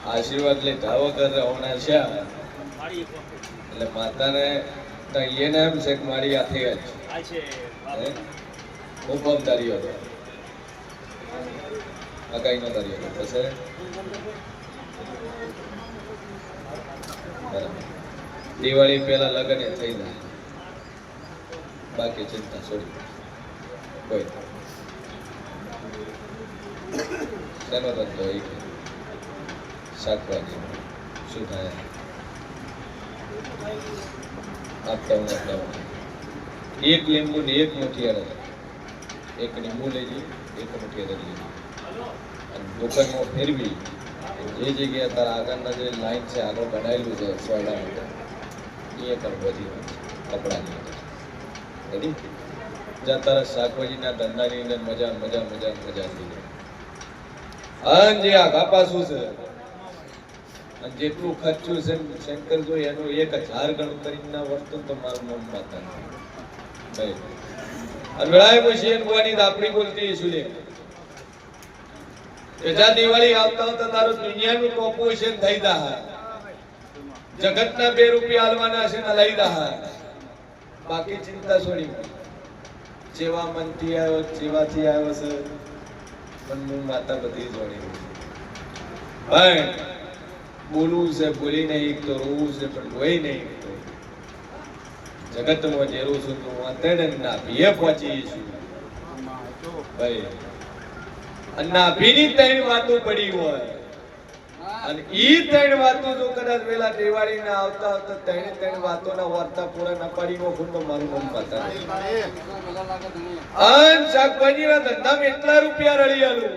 આશીર્વાદ લેતા વગર રહેવાના છે એટલે માતાને એને એમ છે કે મારી હાથે હું પગદારી હતો અગાઈ નો દારી હતો પછી દિવાળી પહેલા લગ્ન થઈ જાય બાકી ચિંતા છોડી કોઈ શેનો ધંધો એ શાકભાજી શું થાય આપતા હું એક લીંબુ ને એક મુઠ્ઠી અડદ એક લીંબુ લઈ જઈ એક મુઠ્ઠી અડદ લઈ અને દુકાનમાં ફેરવી જે જગ્યાએ તારા આગળના જે લાઈન છે આગળ બનાવેલું છે સોયડા માટે એ પણ બધી કપડાની રેડી જ્યાં તારા શાકભાજીના ધંધાની અંદર મજા મજા મજા મજા થઈ જાય જે આ કાપાસું છે અને જેટલું ખર્ચું છે શંકર જો એનું 1000 ગણું કરીને ના વર્તન તો મારું નામ માતા ભાઈ અને વેળાએ પછી એમ ગોવાની આપણી બોલતી શું લે કે જા દિવાળી આવતા આવતા તારું દુનિયાનું કોપોષણ થઈ દા જગતના 2 રૂપિયા હાલવાના છે ને લઈ દા બાકી ચિંતા છોડી જેવા મનથી આવ્યો જેવાથી આવ્યો છે પણ હું માતા બધી જોડી ભાઈ બોલવું છે બોલી નહીં તો રોવું છે પણ રોઈ નહીં જગતમાં જે રોવું છું તો અત્યારે નાભીએ પહોંચી છું ભાઈ અને નાભીની 3 વાતો પડી હોય અને ઈ 3 વાતો જો કદાચ વેલા દિવાળી ના આવતા આવતા 3 વાતોના વાર્તા પૂરા ના પાડી નો ફૂંડો મારું મન પાતા અન શાકભાજીના ધંધામાં એટલા રૂપિયા રળી આલું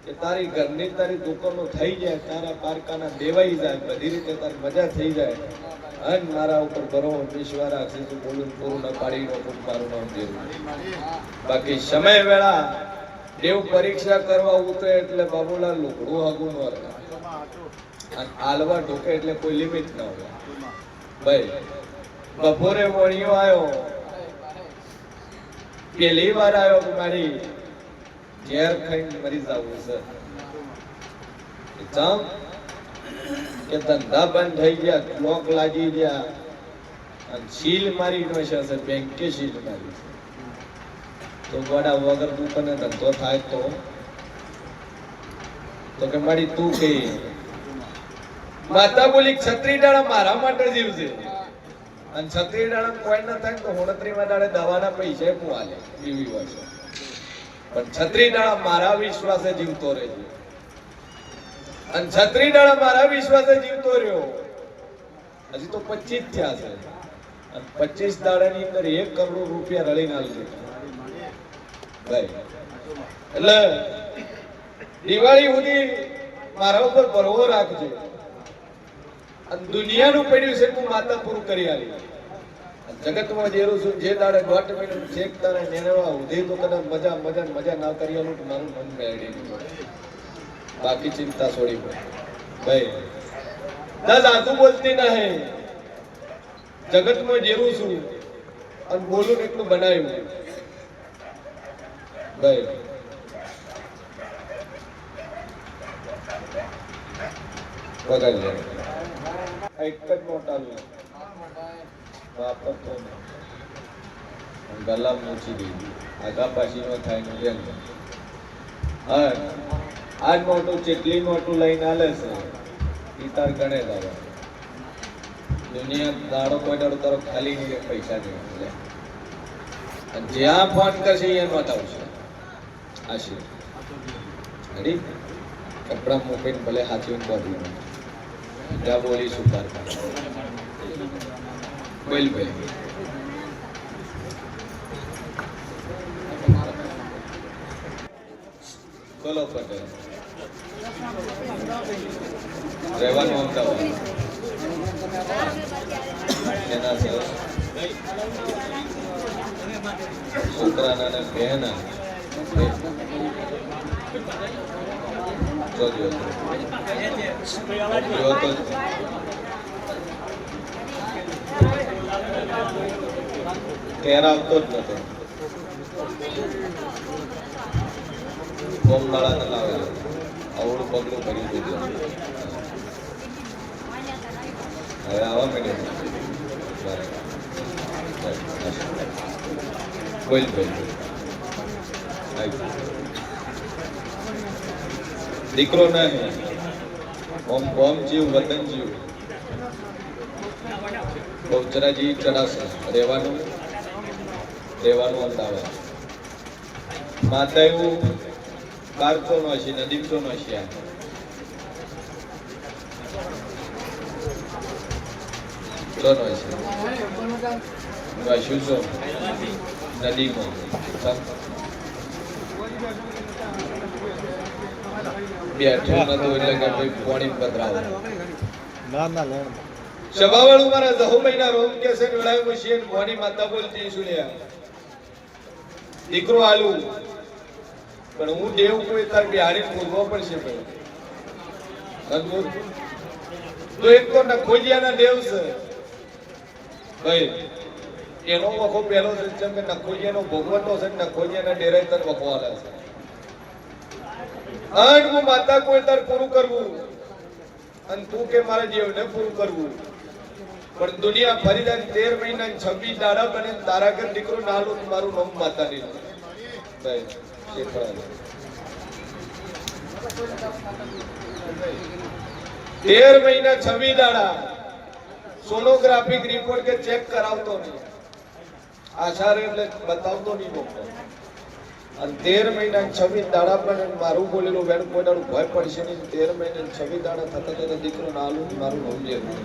કે તારી ઘરની તારી દુકાનો થઈ જાય તારા પારકાના દેવાઈ જાય બધી રીતે તારી મજા થઈ જાય અન મારા ઉપર ભરો વિશ્વાસ રાખશે તો બોલું પૂરું ના પાડી નો ફૂંડ મારું નામ દેવું બાકી સમય વેળા દેવ પરીક્ષા કરવા ઉતરે એટલે બાબુલાલ લુગડું હગું ન રહે અને આલવા ઢોકે એટલે કોઈ લિમિટ ન હોય ભાઈ બપોરે વણિયો આવ્યો પહેલી વાર આવ્યો કે મારી ઝેર ખાઈને મરી જવું છે ચમ કે ધંધા બંધ થઈ ગયા લોક લાગી ગયા અને સીલ મારી નો છે બેંકે સીલ મારી તો ગોડા વગર દુકાને ધંધો થાય તો કે મારી તું કે માતા બોલી છત્રી ડાળા મારા માટે જીવશે અને છત્રી ડાળા કોઈ ના થાય તો 29માં દાડે દવાના પૈસા પૂવાલે એવી હોય છે પણ છત્રી ડાળા મારા વિશ્વાસે જીવતો રહેજો અને છત્રી ડાળા મારા વિશ્વાસે જીવતો રહ્યો હજી તો 25 થયા છે અને 25 દાડાની અંદર 1 કરોડ રૂપિયા રળી નાખશે ભાઈ એટલે દિવાળી સુધી મારા ઉપર ભરવો રાખજો અને દુનિયાનું પડ્યું છે હું માતા પૂરું કરી આલી જગતમાં જેરું છું જે દાડે 1.5 મિનિટ છેક તારે નેણવા ઉધી તો કદાચ મજા મજા મજા ના કરી આલું મારું મન મેળવી બાકી ચિંતા છોડી ભાઈ દસ આંખું બોલતી નહીં જગતમાં જેરું છું અને બોલું એટલું બનાવ્યું ભાઈ વગાડી લે એક જ મોટા લો વાપરતો નહીં ગલા મૂચી દીધી આગા પાછી નો થાય નો જેમ હા આજ મોટું ચેટલી મોટું લઈને આલે છે ઈ તાર ગણે દાદા દુનિયા દાડો કોઈ દાડો તારો ખાલી નહીં પૈસા નહીં મળે અને જ્યાં ફોન કરશે એ નોટ આવશે આશી રેડી કપડા મૂકીને ભલે હાથીઓ બોલી ત્યાં બોલી સુપાર બોલ ભાઈ બોલો પટેલ રહેવાનું અમદાવાદ એના છે છોકરાના ને બહેના કેર આવતો જ નતો. ગોમદાળા ન લાવે આવડું પગલું કરી દીધું. હવે આવા મળ્યું બોલ બોલ દીકરો નહીં ઓમ ઓમ જીવ વતન જીવ બહુચરાજી ચડાશે રહેવાનું અમદાવાદ માતા એવું બારસો નો હશે નદીમસો નો હશે નદીમાં બેઠું નતું એટલે કે ભાઈ પાણી પધરાવે સભાવાળું મારા જહુભાઈના રોમ કે છે વેળાયો છે મોની માતા બોલતી સુણ્યા દીકરો આલુ પણ હું દેવ કોઈ તાર બિહારી પૂરવો પડશે ભાઈ તો એક તો નખોજિયાના દેવ છે ભાઈ એનો વખો પહેલો છે જેમ કે નખોજિયાનો ભોગવટો છે નખોજિયાના ડેરે તર વખવાલા છે અને હું માતા કોઈ તાર પૂરું કરવું અને તું કે મારા જીવને પૂરું કરવું પણ દુનિયા ફરી જાય 13 મહિના 26 દાડા બને તારા ઘર દીકરો નાલું મારું નામ માતા ની ભાઈ શેખરાજ 13 મહિના 26 દાડા સોનોગ્રાફિક રિપોર્ટ કે ચેક કરાવતો નહીં આશારે એટલે બતાવતો નહીં ડોક્ટર અને 13 મહિના 26 દાડા પણ મારું બોલેલું વેણ કોઈ દાડું ભય પડશે નહીં 13 મહિના 26 દાડા થતા થતા દીકરો નાલું મારું નામ લેવું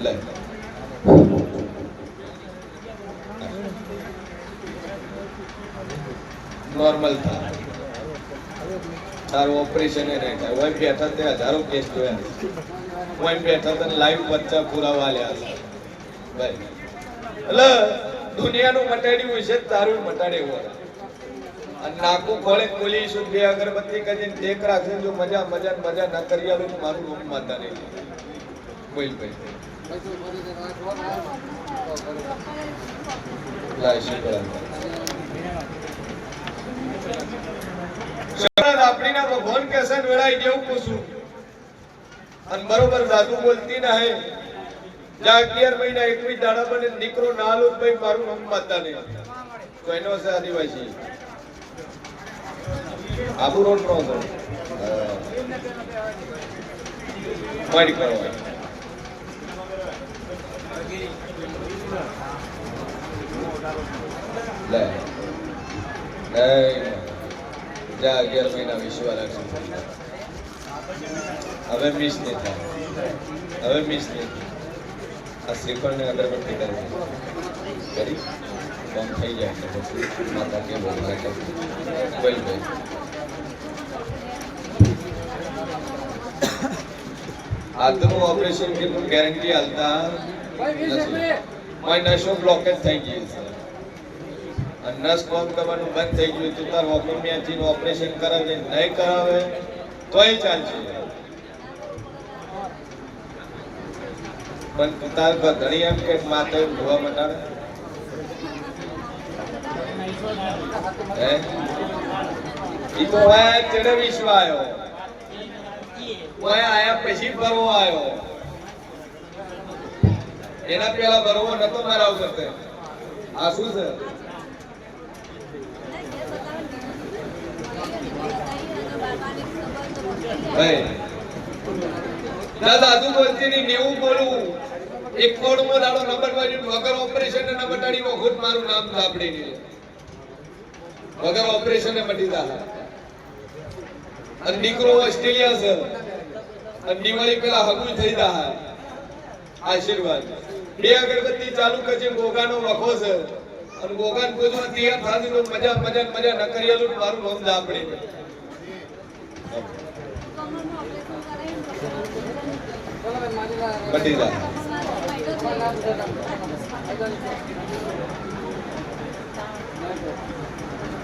લે નોર્મલ થાય તારું ઓપરેશન એ નહીં થાય ઓય બેઠા તે હજારો કેસ જોયા ઓય બેઠા તને લાઈવ બચ્ચા પુરાવા લ્યા છે ભાઈ એટલે દુનિયાનું મટાડ્યું છે તારું મટાડે હોય અને નાકું ખોળે પોલીસ બે અગરબત્તી કરીને દેખ રાખશે જો મજા મજા મજા ના કરી આલું મારું રૂમ માતા નહીં બોલ ભાઈ લાય શુક્ર આપણીના ભગવાન કેસન વેળાઈ જેવું પૂછું અને બરોબર સાધુ બોલતી ના હે જા 11 મહિના 21 દાડા બને દીકરો નાલો ભાઈ મારું નામ માતા નહીં તો એનો છે આદિવાસી આબુ રોડ નો હતો મારી કરવા લે જા 11 મહિના વિશ્વા રાખશે હવે મિસ નહીં થાય હવે મિસ નહીં આ શ્રીફળને અગરબત્તી કરી કામ થઈ જાય એટલે પછી માતા કે બોલ ભાઈ હાથનું ઓપરેશન કેટલું ગેરંટી હાલતા નથી નસો બ્લોકેજ થઈ ગઈ છે અને નસ કામ કરવાનું બંધ થઈ ગયું તો તાર હોમિયોપેથી નું ઓપરેશન કરાવે નહીં કરાવે તોય ચાલશે પણ તાર ઘણી એમ કે માતા ધોવા મટાડે ઈ તો વાય ચડે વિશ્વ આવ્યો વાય આયા પછી ભરવો આવ્યો એના પેલા ભરવો નતો મારા ઉપર આ શું છે ભાઈ દાદા તું બોલતી નહીં નેવું બોલું એક કોડમાં દાડો નંબર વાળ્યું વગર ઓપરેશન ને મટાડી ખુદ મારું નામ સાંભળી નહીં વગર ઓપરેશન ને મટી જા અને દીકરો ઓસ્ટ્રેલિયા છે અને દિવાળી પેલા હગું થઈ જા આશીર્વાદ બે અગરબત્તી ચાલુ કરજે ગોગાનો વખો છે અને ગોગાન પૂજવા તૈયાર થાતી તો મજા મજા મજા ન કરેલું મારું નામ સાંભળી મટી જા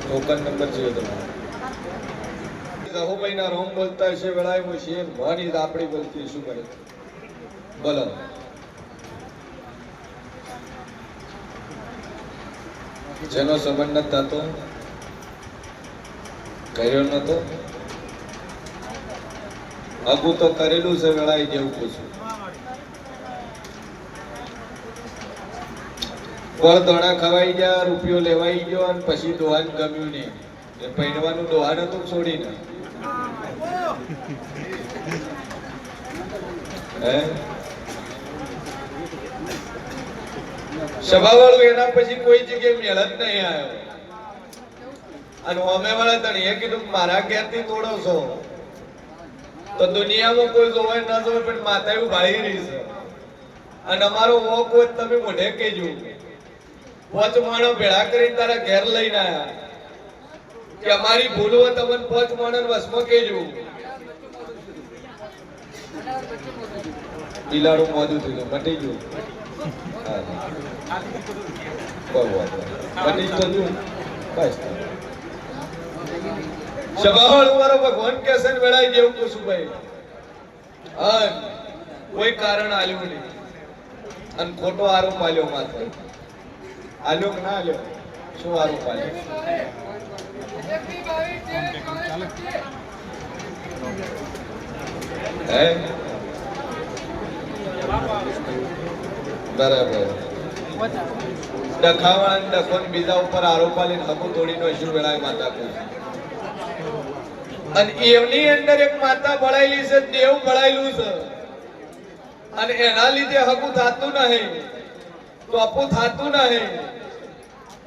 ટોકન નંબર જોઈએ તમારો જહુભાઈ ના રોમ બોલતા હશે વેળાયો છે મોની આપણી બોલતી શું કરે જેનો સંબંધ નથી થતો કર્યો નતો અગુ તો કરેલું છે વેળાઈ જેવું પૂછું કોણ દોણા ખવાઈ ગયા રૂપિયો લેવાઈ ગયો અને પછી દોહાન ગમ્યું નહીં એ પહેરવાનું દોહાન હતું છોડીને સભાવાળું એના પછી કોઈ જગ્યાએ મેળ જ નહીં આવ્યો અને અમે વાળા તણીએ કીધું મારા ઘેરથી થોડો છો તો દુનિયામાં કોઈ જોવે ના જોવે પણ માતા એવું ભાળી રહી છે અને અમારો વોક હોય તમે મોઢે કહેજો પોચ માણો ભેળા કરીને તારા ઘેર લઈને આયા કે અમારી ભૂલ હોય તમને પોચ માણો વસમાં કહેજો બિલાડું મોજું થયું મટી ગયું મટી તો ગયું બસ સભાવાળું મારો ભગવાન કેસન વેળાઈ જેવું પૂછું ભાઈ કોઈ કારણ આલ્યું નહીં અને ખોટો આરોપ આલ્યો માત્ર આલ્યો કે ના આલ્યો શું આરોપ આલ્યો હે બરાબર ડખાવાળા ડખો બીજા ઉપર આરોપ આલીને હકુ તોડીનો શું વેળાય માતા પૂછે અને એમની અંદર એક માતા ભળાયેલી છે દેવ ભળાયેલું છે અને એના લીધે હકુ થાતું નહીં તો આપું થાતું નહીં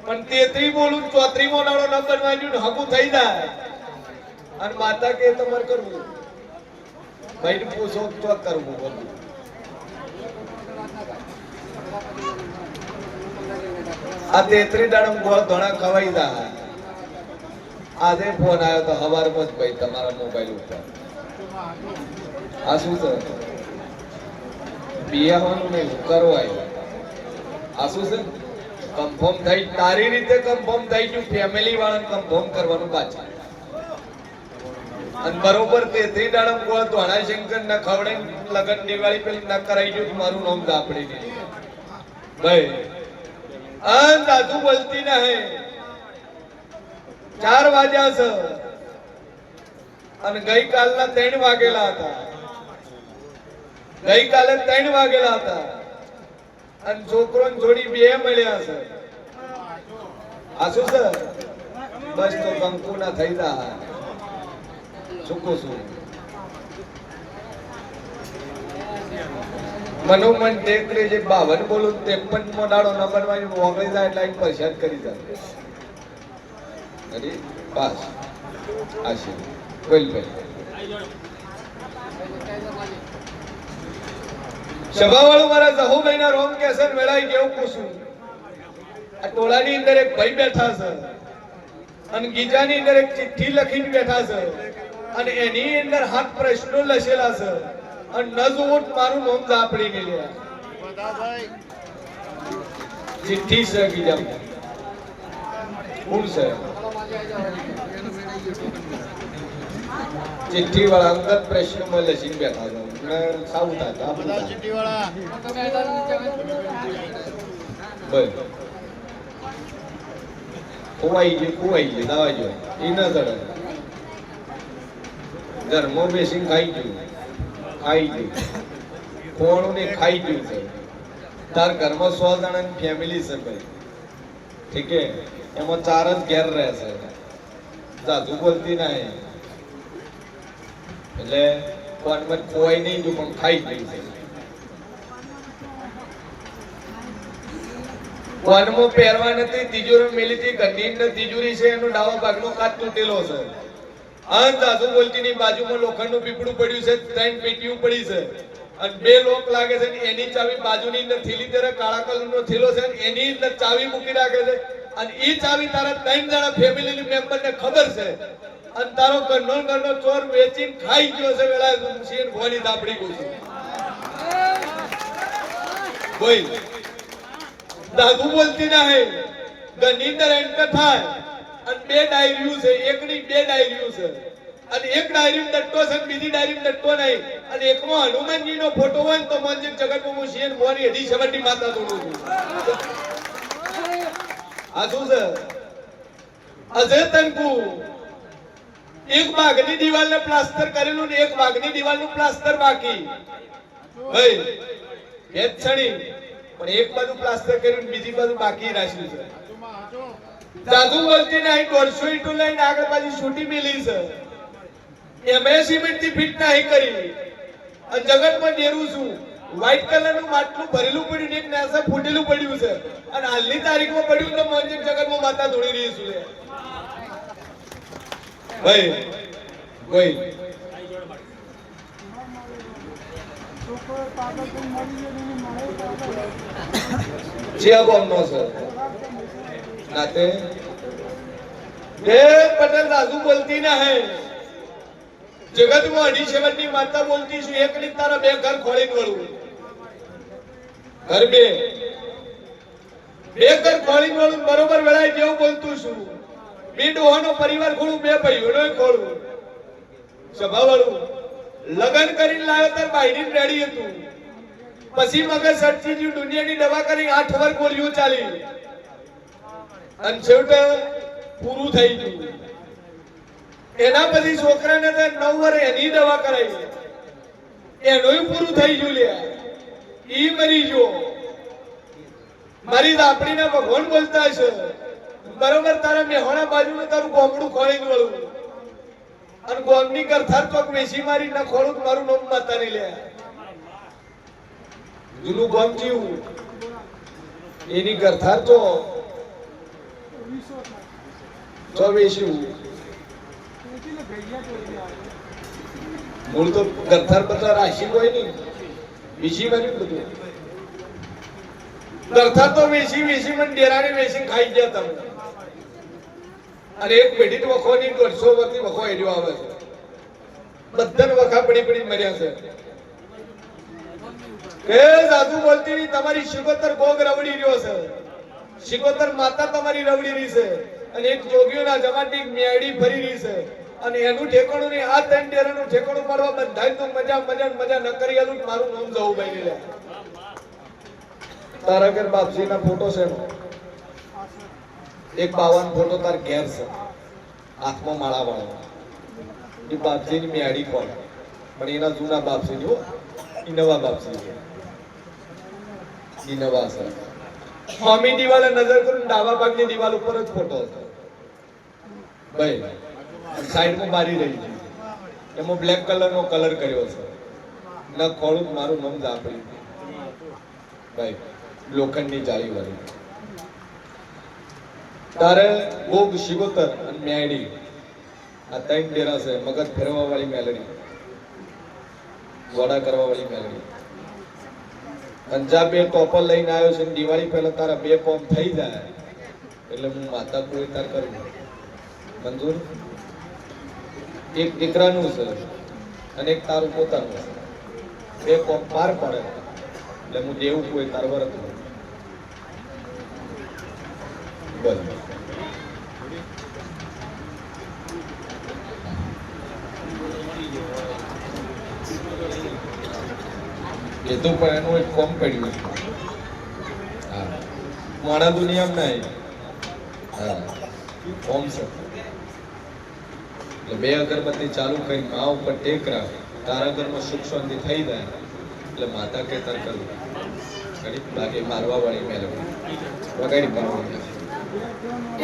પણ 33 બોલું 34મો નાળો ન બનવાનું હકુ થઈ જાય અને માતા કે તમારે કરવું ભાઈ પૂછો તો કરવું બધું આ 33 દાડમ ગોળ ધોણા ખવાઈ જાય આજે ફોન આવ્યો તો હવારમાં જ ભાઈ તમારા મોબાઈલ ઉપર આ શું છે બિયાવાનું નહીં કરો આવ્યો આ શું છે કન્ફર્મ થઈ તારી રીતે કન્ફર્મ થઈ ગયું ફેમિલી વાળાને કન્ફર્મ કરવાનું પાછા અને બરોબર 33 દાડમ ગોળ ધોણા શંકર ના ખવડે લગન દિવાળી પેલી ના કરાઈ ગયું મારું નામ દાપડી નહીં ભાઈ આ દાદુ બોલતી નહીં 4 વાગ્યા છે અને ગઈકાલના 3 વાગેલા હતા ગઈકાલે 3 વાગેલા હતા અને છોકરો ને જોડી 2 મળ્યા છે આ શું છે બસ તો કંકુ ના થઈ જા સુકો શું મનોમન ટેકરે જે 52 બોલું 53 મો દાડો નંબર માં ઓગળી જાય એટલે પરસાદ કરી જાય અરે પાસ આશી બોલ ભાઈ સભાવાળું મારા જહુભાઈ ના રોમ કેસન વેળાઈ કેવું પૂછું આ ટોળાની અંદર એક ભાઈ બેઠા છે અને ગીજાની અંદર એક ચિઠ્ઠી લખીને બેઠા છે અને એની અંદર 7 પ્રશ્નો લખેલા છે અને નજોટ મારું નામ દાપડી ને લ્યા ચિઠ્ઠી છે ગીજા કોણ છે ચિઠ્ઠી વાળા અંગત પ્રશ્નોમાં લખીને બેઠા છે મેં સાઉથ હતા બધા ચિઠ્ઠી વાળા બોલ કુવાઈ દાવા જો ઈ ન ચડે ઘરમાં બેસીને ખાઈ ગયું કોણું ને ખાઈ ગયું છે તાર ઘરમાં 100 જણાની ફેમિલી છે ભાઈ ઠીક હે એમાં 4 જ ઘેર રહે છે જાજુ બોલતી નહીં એટલે કોણમાં ખોવાઈ નહીં જો પણ ખાઈ ગયું છે કોણમાં પહેરવા નથી તિજોરી મેલી હતી ઘરની તિજોરી છે એનો ડાબા ભાગનો કાચ તૂટેલો છે આ જાજુ બોલતી ની બાજુમાં લોખંડનું પીપળું પડ્યું છે 3 પેટીઓ પડી છે અને 2 લોક લાગે છે એની ચાવી બાજુની અંદર થેલી તેરે કાળા કલરનો થેલો છે એની અંદર ચાવી મૂકી રાખે છે અને ઈ ચાવી તારા 3 જણા ફેમિલી મેમ્બરને ખબર છે અને તારો ઘરનો ચોર વેચીને ખાઈ ગયો છે વેળા શેર ભવાની દાપડી ગયું બોલ દાદુ બોલતી નહીં ઘરની અંદર એન્ટર થાય અને 2 ડાયરીઓ છે એકની 2 ડાયરીઓ છે અને એક ડાયરી દટ્ટો છે બીજી ડાયરી દટ્ટો નહીં અને એકમાં હનુમાનજી નો ફોટો હોય તો મંજિર જગતમાં હું શેર ભવાની 70 માતા દોડું છું આ શું છે અજય તનકુ એક બાગની દિવાલને પ્લાસ્ટર કરેલું ને એક બાગની દિવાલનું પ્લાસ્ટર બાકી ભાઈ એ જ છણી પણ એક બાજુ પ્લાસ્ટર કર્યું બીજી બાજુ બાકી રાખ્યું છે જાદુ બોલતી નહીં 150 ઈંટો લઈને આગળ બાજુ છૂટી મેલી છે એમે સિમેન્ટ થી ફિટ નહીં કરી અને જગતમાં ડેરું છું વ્હાઈટ કલરનું માટલું ભરેલું પડ્યું એક નેસા ફૂટેલું પડ્યું છે અને હાલની તારીખમાં પડ્યું તો મોંજિક જગતમાં માતા દોડી રહી છે ભાઈ કોઈ જે બોલનો છે નાતે એ પટેલ રાજુ બોલતી ના હે જગતમાં 2.5 ની માતા બોલતી છું એક ની તારા બે ઘર ખોળીને વળું ઘર બે ઘર ખોળીને વળું બરોબર વેળાય જેવું બોલતું છું બે ડોહાનો પરિવાર ખોળું બે ભાઈઓનો ખોળું સભા વાળું લગન કરીને લાવ્યો તાર બાયડી રેડી હતું પછી મગજ સટકી ગયું દુનિયાની દવા કરી 8 વર્ષ ગોળીઓ ચાલી અને છેવટે પૂરું થઈ ગયું એના પછી છોકરાને 9 વર્ષ એની દવા કરાવી એનોય પૂરું થઈ ગયું લે ઈ મરી ગયો મારી દાપડીના ભગવાન બોલતા છે બરોબર તારા મેહોણા બાજુનું તારું ગોમડું ખોળીને વળું અને ગોમની કરથાર ચોક વેસી મારી ના ખોળું મારું નામ માતા નહીં લે જૂનું ગોમ જીવું એની કરથાર તો વેસ્યું મૂળ તો કરથાર બધા રાશિ હોય નહીં વેસી મારી બધું કરથાર તો વેસી મને ડેરાને વેસી ખાઈ ગયા તમે અને એક પેઢી વખોની 150 વર્ષથી વખો એડ્યો આવે છે બધાને વખા પડી મર્યા છે કે સાધુ બોલતી તમારી શિકોતર ગોગ રવડી રહ્યો છે શિકોતર માતા તમારી રવડી રહી છે અને એક જોગીઓના જમાની મેડી ફરી રહી છે અને એનું ઠેકાણું નહીં આ 3 ડેરાનું ઠેકાણું પડવા બંધાય તો મજા ન કરી આલું મારું નામ જવું ભાઈ લે તારા ઘર બાપજીના ફોટો છે એક 52 ફોટો તાર ઘેર છે હાથમાં માળા વાળો એ બાપજીની મેડી કોણ પણ એના જૂના બાપજી હો ઈ નવા બાપજી ઈ નવા છે સ્વામી દિવાલે નજર કરું ડાબા ભાગની દિવાલ ઉપર જ ફોટો છે ભાઈ સાઈડમાં મારી રહી છે એમાં બ્લેક કલરનો કલર કર્યો છે ન ખોળું મારું નામ જાપડી ભાઈ લોખંડની જાળી વાળી તારે ગોગ શિકોતર અને મેડી આ 3 ડેરા છે મગજ ફેરવા વાળી મેલડી વડા કરવા વાળી મેલડી પંજાબે ટોપર લઈને આવ્યો છે દિવાળી પહેલા તારા 2 કોમ થઈ જાય એટલે હું માતા કોઈ તાર કરું મંજૂર એક દીકરાનું છે અને એક તારું પોતાનું છે 2 કોમ પાર પડે એટલે હું દેવું કોઈ તાર વરત બોલ એ તો પણ એનું એક કોમ પડ્યું હા મારા દુનિયામાં નહીં હા કોમ છે એટલે 2 અગરબત્તી ચાલુ કરી મા ઉપર ટેક રાખ તારા ઘરમાં સુખ શાંતિ થઈ જાય એટલે માતા કે તાર કરવું ઘડી બાકી મારવા વાળી મેળવી વગાડી પાડવાની